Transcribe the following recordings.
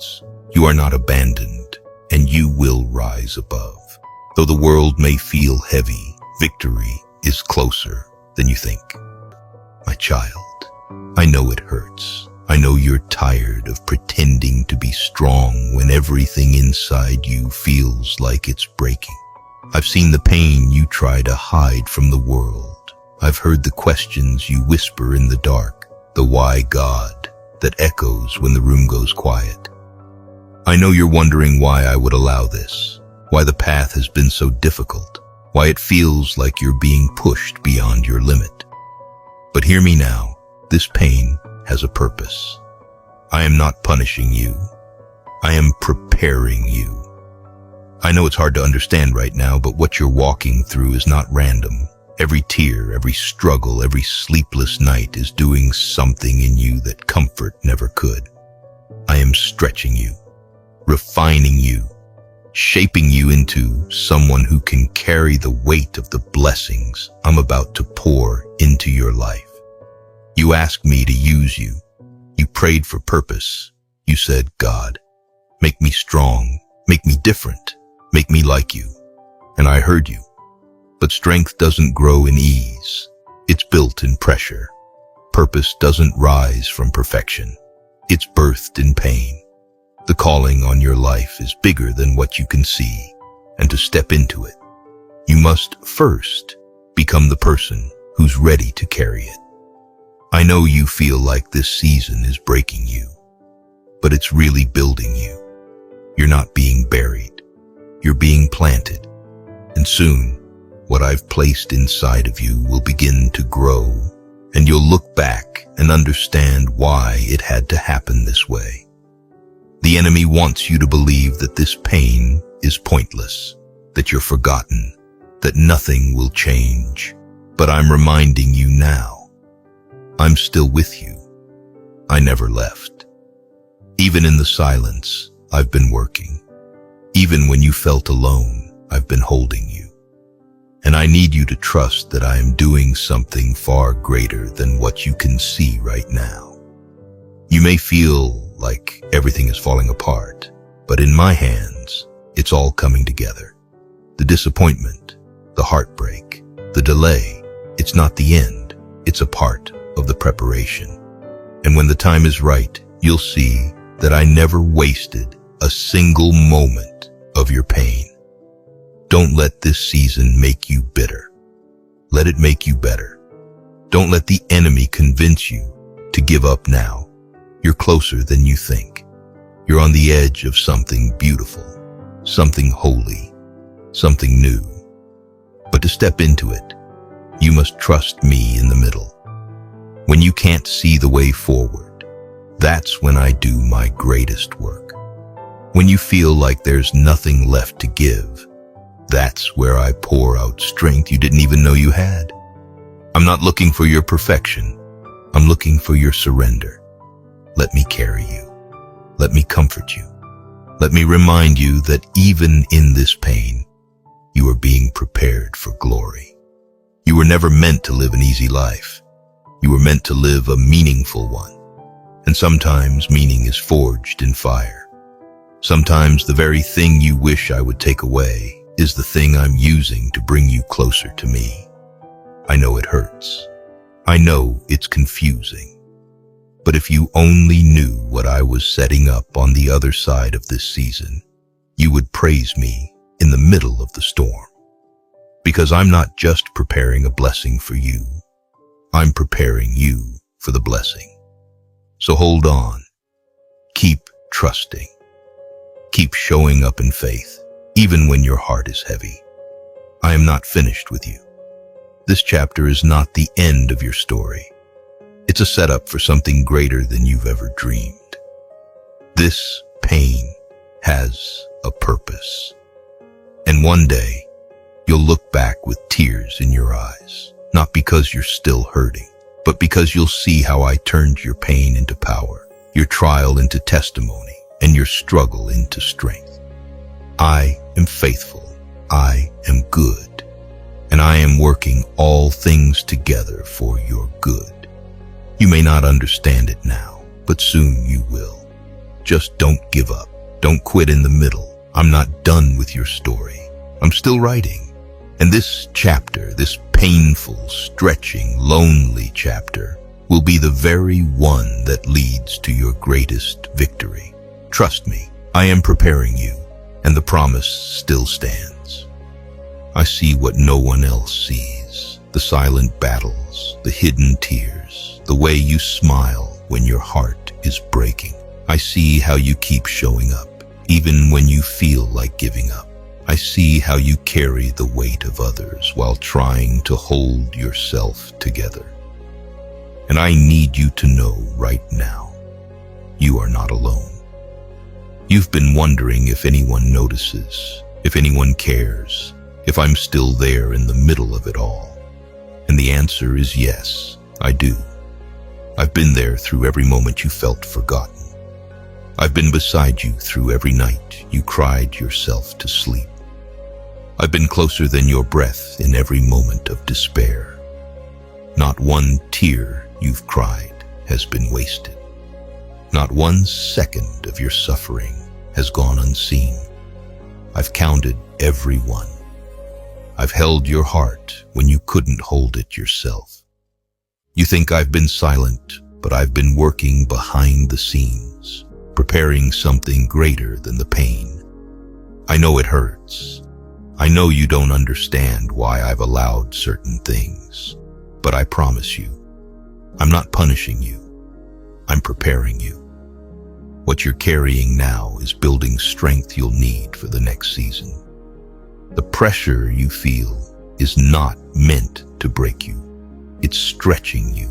words. You are not abandoned, and you will rise above. Though the world may feel heavy, victory is closer than you think. My child, I know it hurts. I know you're tired of pretending to be strong when everything inside you feels like it's breaking. I've seen the pain you try to hide from the world. I've heard the questions you whisper in the dark, the why God that echoes when the room goes quiet. I know you're wondering why I would allow this, why the path has been so difficult, why it feels like you're being pushed beyond your limit. But hear me now, this pain has a purpose. I am not punishing you. I am preparing you. I know it's hard to understand right now, but what you're walking through is not random. Every tear, every struggle, every sleepless night is doing something in you that comfort never could. I am stretching you, refining you, shaping you into someone who can carry the weight of the blessings I'm about to pour into your life. You asked me to use you. You prayed for purpose. You said, God, make me strong, make me different, make me like you. And I heard you. But strength doesn't grow in ease. It's built in pressure. Purpose doesn't rise from perfection. It's birthed in pain. The calling on your life is bigger than what you can see, and to step into it, you must first become the person who's ready to carry it. I know you feel like this season is breaking you, but it's really building you. You're not being buried. You're being planted. And soon, what I've placed inside of you will begin to grow, and you'll look back and understand why it had to happen this way. The enemy wants you to believe that this pain is pointless, that you're forgotten, that nothing will change. But I'm reminding you now, I'm still with you. I never left. Even in the silence, I've been working. Even when you felt alone, I've been holding you. And I need you to trust that I am doing something far greater than what you can see right now. You may feel like everything is falling apart, but in my hands, it's all coming together. The disappointment, the heartbreak, the delay, it's not the end, it's a part of the preparation. And when the time is right, you'll see that I never wasted a single moment of your pain. Don't let this season make you bitter. Let it make you better. Don't let the enemy convince you to give up now. You're closer than you think. You're on the edge of something beautiful, something holy, something new. But to step into it, you must trust me in the middle. When you can't see the way forward, that's when I do my greatest work. When you feel like there's nothing left to give, that's where I pour out strength you didn't even know you had. I'm not looking for your perfection. I'm looking for your surrender. Let me carry you. Let me comfort you. Let me remind you that even in this pain, you are being prepared for glory. You were never meant to live an easy life. You were meant to live a meaningful one. And sometimes meaning is forged in fire. Sometimes the very thing you wish I would take away is the thing I'm using to bring you closer to me. I know it hurts. I know it's confusing. But if you only knew what I was setting up on the other side of this season, you would praise me in the middle of the storm. Because I'm not just preparing a blessing for you. I'm preparing you for the blessing. So hold on. Keep trusting. Keep showing up in faith, even when your heart is heavy. I am not finished with you. This chapter is not the end of your story. It's a setup for something greater than you've ever dreamed. This pain has a purpose. And one day, you'll look back with tears in your eyes. Not because you're still hurting, but because you'll see how I turned your pain into power, your trial into testimony, and your struggle into strength. I am faithful. I am good. And I am working all things together for your good. You may not understand it now, but soon you will. Just don't give up. Don't quit in the middle. I'm not done with your story. I'm still writing. And this chapter, this painful, stretching, lonely chapter, will be the very one that leads to your greatest victory. Trust me, I am preparing you, and the promise still stands. I see what no one else sees, the silent battles, the hidden tears, the way you smile when your heart is breaking. I see how you keep showing up, even when you feel like giving up. I see how you carry the weight of others while trying to hold yourself together. And I need you to know right now, you are not alone. You've been wondering if anyone notices, if anyone cares, if I'm still there in the middle of it all. And the answer is yes, I do. I've been there through every moment you felt forgotten. I've been beside you through every night you cried yourself to sleep. I've been closer than your breath in every moment of despair. Not one tear you've cried has been wasted. Not one second of your suffering has gone unseen. I've counted every one. I've held your heart when you couldn't hold it yourself. You think I've been silent, but I've been working behind the scenes, preparing something greater than the pain. I know it hurts. I know you don't understand why I've allowed certain things, but I promise you, I'm not punishing you. I'm preparing you. What you're carrying now is building strength you'll need for the next season. The pressure you feel is not meant to break you. It's stretching you.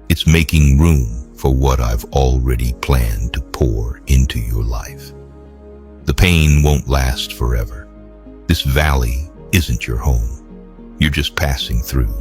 It's making room for what I've already planned to pour into your life. The pain won't last forever. This valley isn't your home. You're just passing through.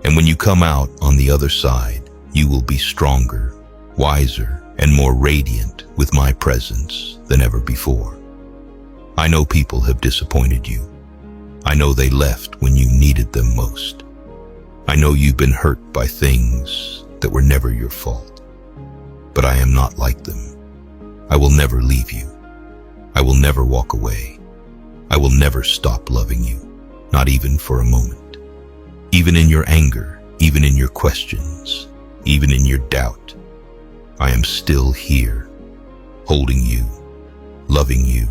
And when you come out on the other side, you will be stronger, wiser, and more radiant with my presence than ever before. I know people have disappointed you. I know they left when you needed them most. I know you've been hurt by things that were never your fault. But I am not like them. I will never leave you. I will never walk away. I will never stop loving you, not even for a moment. Even in your anger, even in your questions, even in your doubt, I am still here, holding you, loving you,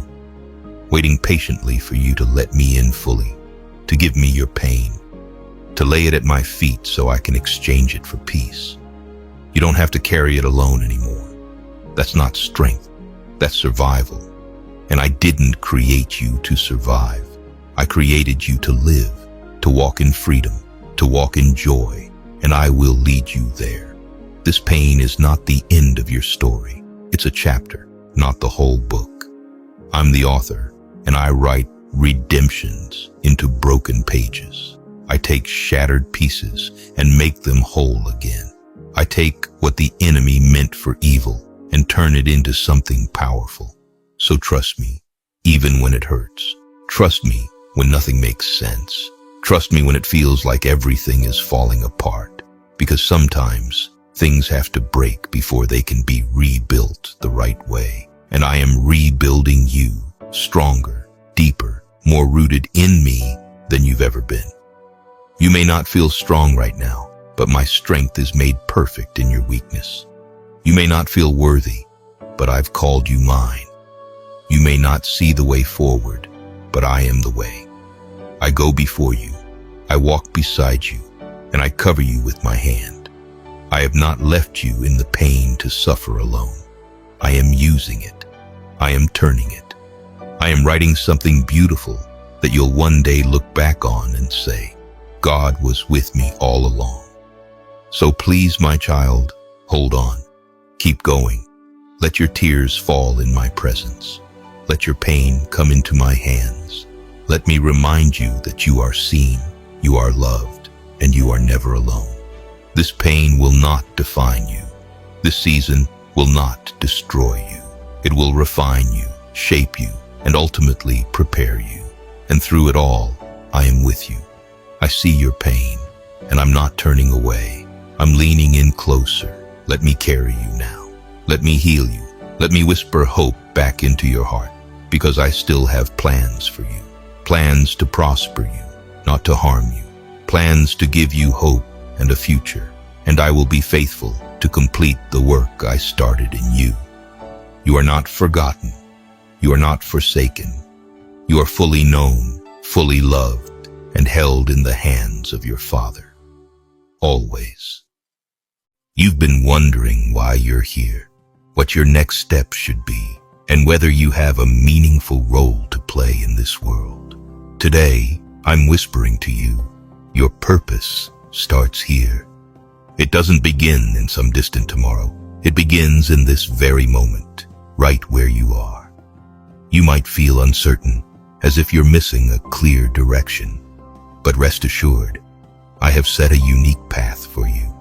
waiting patiently for you to let me in fully, to give me your pain, to lay it at my feet so I can exchange it for peace. You don't have to carry it alone anymore. That's not strength, that's survival. And I didn't create you to survive. I created you to live, to walk in freedom, to walk in joy, and I will lead you there. This pain is not the end of your story. It's a chapter, not the whole book. I'm the author, and I write redemptions into broken pages. I take shattered pieces and make them whole again. I take what the enemy meant for evil and turn it into something powerful. So trust me, even when it hurts. Trust me when nothing makes sense. Trust me when it feels like everything is falling apart. Because sometimes things have to break before they can be rebuilt the right way. And I am rebuilding you, stronger, deeper, more rooted in me than you've ever been. You may not feel strong right now, but my strength is made perfect in your weakness. You may not feel worthy, but I've called you mine. You may not see the way forward, but I am the way. I go before you, I walk beside you, and I cover you with my hand. I have not left you in the pain to suffer alone. I am using it. I am turning it. I am writing something beautiful that you'll one day look back on and say, God was with me all along. So please, my child, hold on. Keep going. Let your tears fall in my presence. Let your pain come into my hands. Let me remind you that you are seen, you are loved, and you are never alone. This pain will not define you. This season will not destroy you. It will refine you, shape you, and ultimately prepare you. And through it all, I am with you. I see your pain, and I'm not turning away. I'm leaning in closer. Let me carry you now. Let me heal you. Let me whisper hope back into your heart, because I still have plans for you. Plans to prosper you, not to harm you. Plans to give you hope and a future. And I will be faithful to complete the work I started in you. You are not forgotten. You are not forsaken. You are fully known, fully loved, and held in the hands of your Father. Always. You've been wondering why you're here, what your next step should be, and whether you have a meaningful role to play in this world. Today, I'm whispering to you, your purpose starts here. It doesn't begin in some distant tomorrow. It begins in this very moment, right where you are. You might feel uncertain, as if you're missing a clear direction. But rest assured, I have set a unique path for you.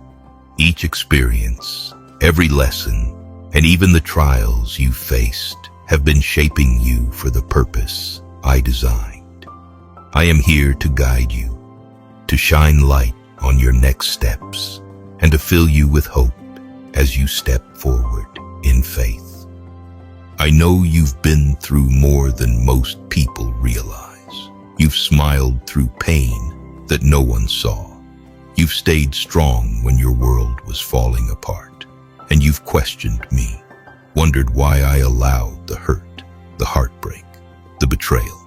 Each experience, every lesson, and even the trials you've faced have been shaping you for the purpose I designed. I am here to guide you, to shine light on your next steps, and to fill you with hope as you step forward in faith. I know you've been through more than most people realize. You've smiled through pain that no one saw. You've stayed strong when your world was falling apart. And you've questioned me, wondered why I allowed the hurt, the heartbreak, the betrayal.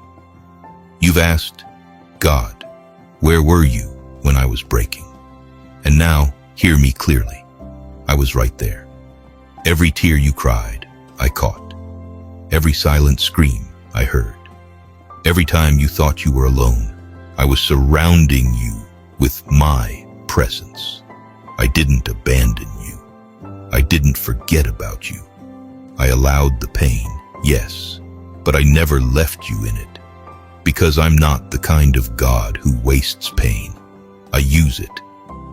You've asked, God, where were you when I was breaking? And now, hear me clearly. I was right there. Every tear you cried, I caught. Every silent scream, I heard. Every time you thought you were alone, I was surrounding you with my presence. I didn't abandon you. I didn't forget about you. I allowed the pain, yes, but I never left you in it. Because I'm not the kind of God who wastes pain. I use it.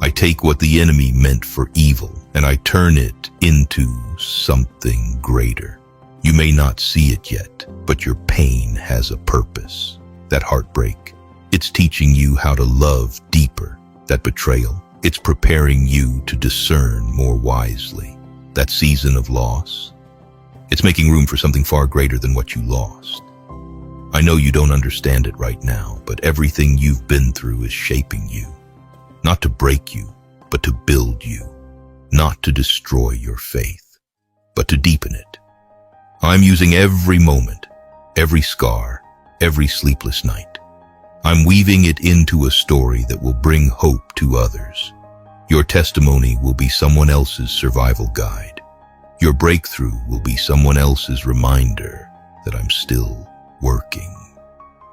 I take what the enemy meant for evil and I turn it into something greater. You may not see it yet, but your pain has a purpose. That heartbreak, it's teaching you how to love deeper. That betrayal, it's preparing you to discern more wisely. That season of loss, it's making room for something far greater than what you lost. I know you don't understand it right now, but everything you've been through is shaping you. Not to break you, but to build you. Not to destroy your faith, but to deepen it. I'm using every moment, every scar, every sleepless night. I'm weaving it into a story that will bring hope to others. Your testimony will be someone else's survival guide. Your breakthrough will be someone else's reminder that I'm still working.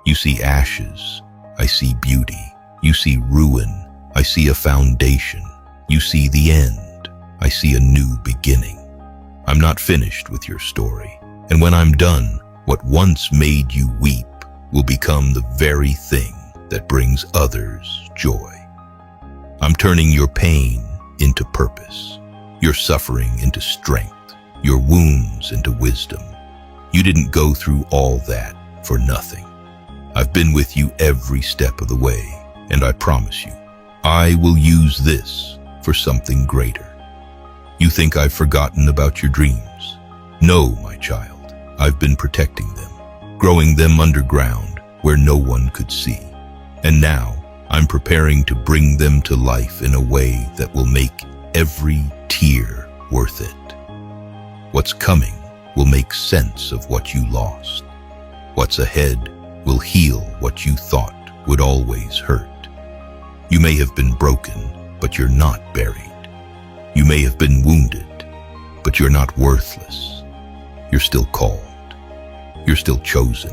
You see ashes, I see beauty. You see ruin, I see a foundation. You see the end, I see a new beginning. I'm not finished with your story. And when I'm done, what once made you weep will become the very thing that brings others joy. I'm turning your pain into purpose, your suffering into strength, your wounds into wisdom. You didn't go through all that for nothing. I've been with you every step of the way, and I promise you, I will use this for something greater. You think I've forgotten about your dreams? No, my child, I've been protecting them, growing them underground where no one could see. And now, I'm preparing to bring them to life in a way that will make every tear worth it. What's coming will make sense of what you lost. What's ahead will heal what you thought would always hurt. You may have been broken, but you're not buried. You may have been wounded, but you're not worthless. You're still called. You're still chosen.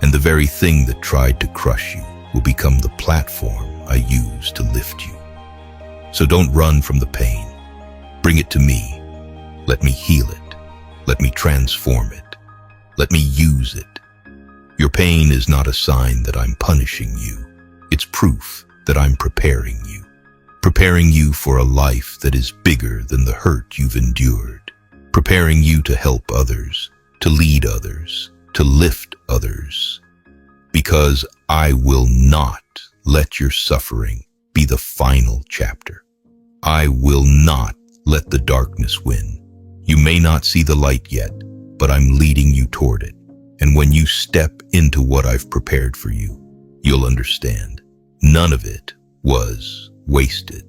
And the very thing that tried to crush you will become the platform I use to lift you. So don't run from the pain. Bring it to me. Let me heal it. Let me transform it. Let me use it. Your pain is not a sign that I'm punishing you. It's proof that I'm preparing you for a life that is bigger than the hurt you've endured, preparing you to help others, to lead others, to lift others. Because I will not let your suffering be the final chapter. I will not let the darkness win. You may not see the light yet, but I'm leading you toward it. And when you step into what I've prepared for you, you'll understand. None of it was wasted.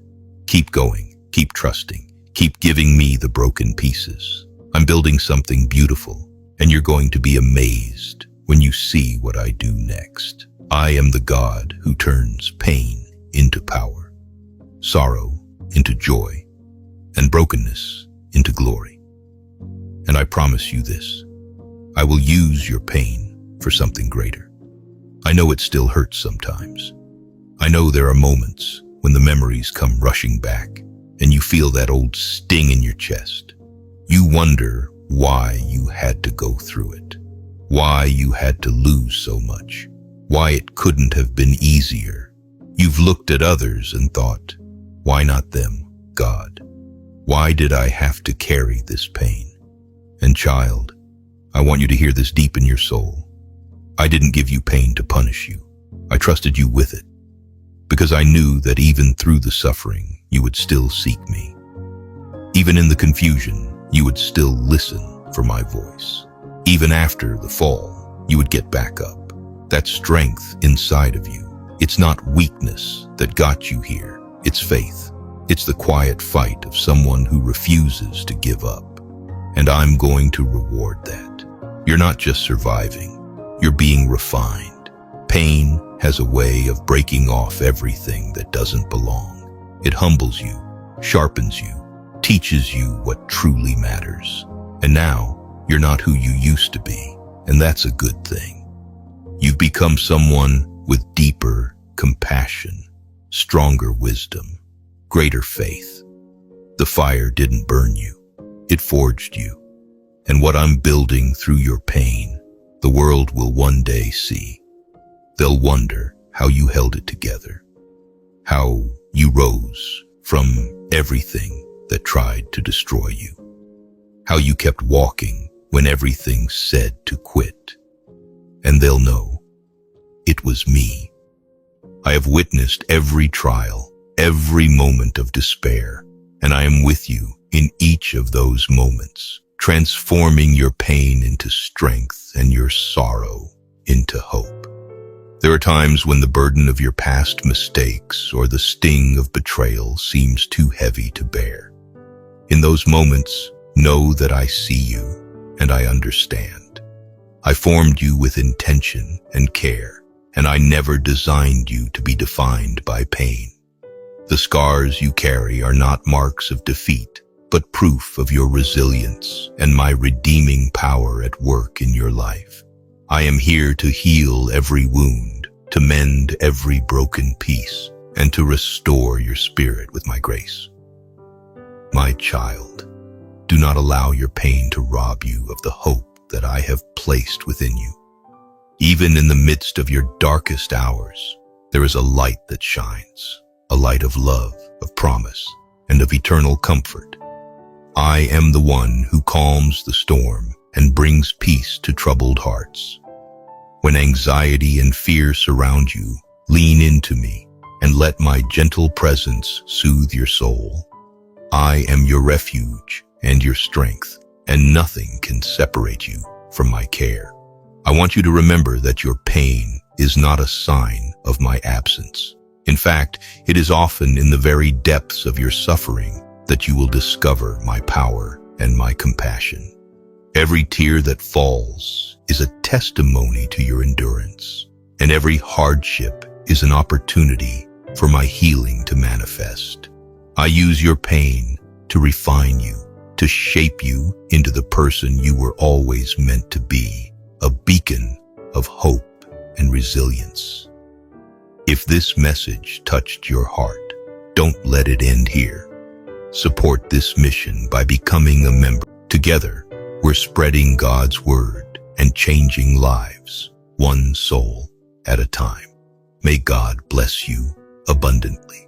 Keep going, keep trusting, keep giving me the broken pieces. I'm building something beautiful, and you're going to be amazed when you see what I do next. I am the God who turns pain into power, sorrow into joy, and brokenness into glory. And I promise you this, I will use your pain for something greater. I know it still hurts sometimes. I know there are moments when the memories come rushing back and you feel that old sting in your chest. You wonder why you had to go through it, why you had to lose so much, why it couldn't have been easier. You've looked at others and thought, why not them, God? Why did I have to carry this pain? And child, I want you to hear this deep in your soul. I didn't give you pain to punish you. I trusted you with it, because I knew that even through the suffering, you would still seek me. Even in the confusion, you would still listen for my voice. Even after the fall, you would get back up. That strength inside of you. It's not weakness that got you here. It's faith. It's the quiet fight of someone who refuses to give up. And I'm going to reward that. You're not just surviving. You're being refined. Pain has a way of breaking off everything that doesn't belong. It humbles you, sharpens you, teaches you what truly matters. And now, you're not who you used to be, and that's a good thing. You've become someone with deeper compassion, stronger wisdom, greater faith. The fire didn't burn you, it forged you. And what I'm building through your pain, the world will one day see. They'll wonder how you held it together, how you rose from everything that tried to destroy you, how you kept walking when everything said to quit. And they'll know it was me. I have witnessed every trial, every moment of despair, and I am with you in each of those moments, transforming your pain into strength and your sorrow into hope. There are times when the burden of your past mistakes or the sting of betrayal seems too heavy to bear. In those moments, know that I see you and I understand. I formed you with intention and care, and I never designed you to be defined by pain. The scars you carry are not marks of defeat, but proof of your resilience and my redeeming power at work in your life. I am here to heal every wound, to mend every broken piece, and to restore your spirit with my grace. My child, do not allow your pain to rob you of the hope that I have placed within you. Even in the midst of your darkest hours, there is a light that shines, a light of love, of promise, and of eternal comfort. I am the one who calms the storm and brings peace to troubled hearts. When anxiety and fear surround you, lean into me and let my gentle presence soothe your soul. I am your refuge and your strength, and nothing can separate you from my care. I want you to remember that your pain is not a sign of my absence. In fact, it is often in the very depths of your suffering that you will discover my power and my compassion. Every tear that falls is a testimony to your endurance, and every hardship is an opportunity for my healing to manifest. I use your pain to refine you, to shape you into the person you were always meant to be, a beacon of hope and resilience. If this message touched your heart, don't let it end here. Support this mission by becoming a member. Together, we're spreading God's word and changing lives, one soul at a time. May God bless you abundantly.